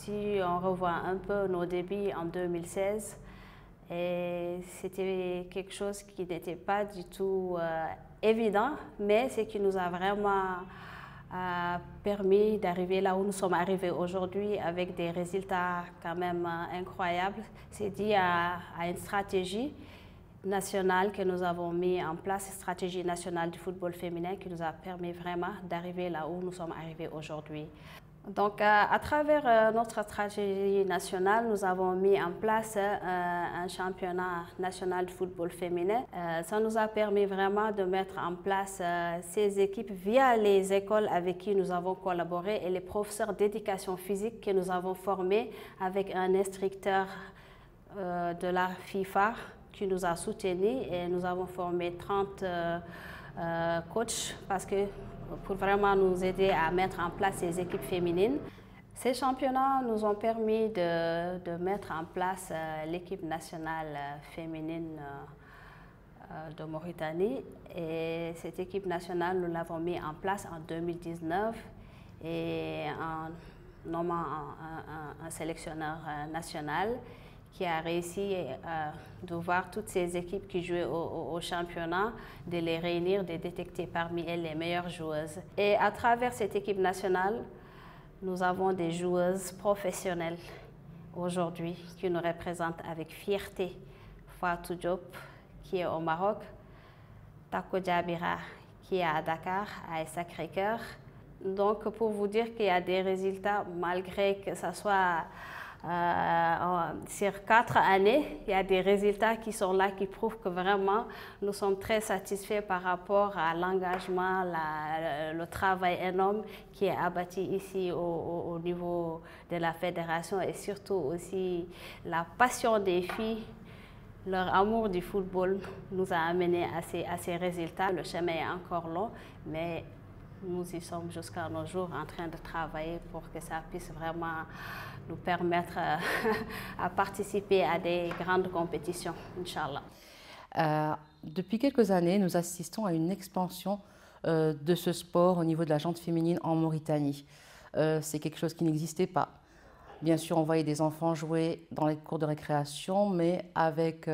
Si on revoit un peu nos débuts en 2016, et c'était quelque chose qui n'était pas du tout évident, mais ce qui nous a vraiment permis d'arriver là où nous sommes arrivés aujourd'hui avec des résultats quand même incroyables. C'est dû à une stratégie nationale que nous avons mis en place, une stratégie nationale du football féminin qui nous a permis vraiment d'arriver là où nous sommes arrivés aujourd'hui. Donc, à travers notre stratégie nationale, nous avons mis en place un championnat national de football féminin. Ça nous a permis vraiment de mettre en place ces équipes via les écoles avec qui nous avons collaboré et les professeurs d'éducation physique que nous avons formés avec un instructeur de la FIFA qui nous a soutenus et nous avons formé 30 coachs parce que pour vraiment nous aider à mettre en place ces équipes féminines. Ces championnats nous ont permis de mettre en place l'équipe nationale féminine de Mauritanie. Et cette équipe nationale, nous l'avons mis en place en 2019 et en nommant un sélectionneur national qui a réussi de voir toutes ces équipes qui jouaient au championnat, de les réunir, de détecter parmi elles les meilleures joueuses. Et à travers cette équipe nationale, nous avons des joueuses professionnelles aujourd'hui qui nous représentent avec fierté. Fatou Diop, qui est au Maroc, Tako Djabira, qui est à Dakar, à Sacré-Cœur. Donc, pour vous dire qu'il y a des résultats, malgré que ce soit sur 4 années, il y a des résultats qui sont là, qui prouvent que vraiment nous sommes très satisfaits par rapport à l'engagement, le travail énorme qui est abattu ici au niveau de la fédération et surtout aussi la passion des filles. Leur amour du football nous a amenés à ces résultats. Le chemin est encore long, mais nous y sommes jusqu'à nos jours en train de travailler pour que ça puisse vraiment nous permettre à participer à des grandes compétitions, Inch'Allah. Depuis quelques années, nous assistons à une expansion de ce sport au niveau de la jante féminine en Mauritanie. C'est quelque chose qui n'existait pas. Bien sûr, on voyait des enfants jouer dans les cours de récréation, mais avec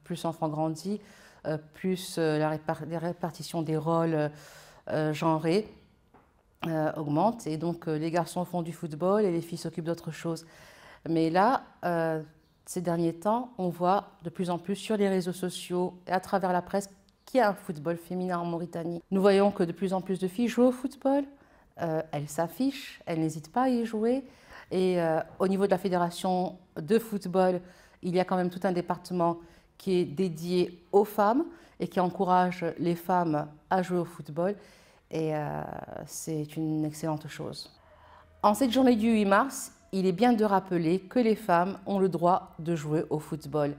plus l'enfant grandit, plus la répartition des rôles genrés augmente. Et donc, les garçons font du football et les filles s'occupent d'autre chose. Mais là, ces derniers temps, on voit de plus en plus sur les réseaux sociaux et à travers la presse qu'il y a un football féminin en Mauritanie. Nous voyons que de plus en plus de filles jouent au football. Elles s'affichent, elles n'hésitent pas à y jouer. Et au niveau de la fédération de football, il y a quand même tout un département qui est dédié aux femmes et qui encourage les femmes à jouer au football. Et c'est une excellente chose. En cette journée du 8 mars, il est bien de rappeler que les femmes ont le droit de jouer au football.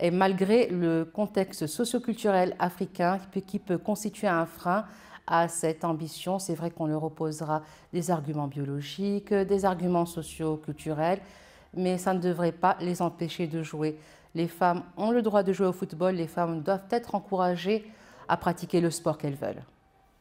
Et malgré le contexte socio-culturel africain qui peut constituer un frein à cette ambition, c'est vrai qu'on leur opposera des arguments biologiques, des arguments socio-culturels, mais ça ne devrait pas les empêcher de jouer. Les femmes ont le droit de jouer au football, les femmes doivent être encouragées à pratiquer le sport qu'elles veulent.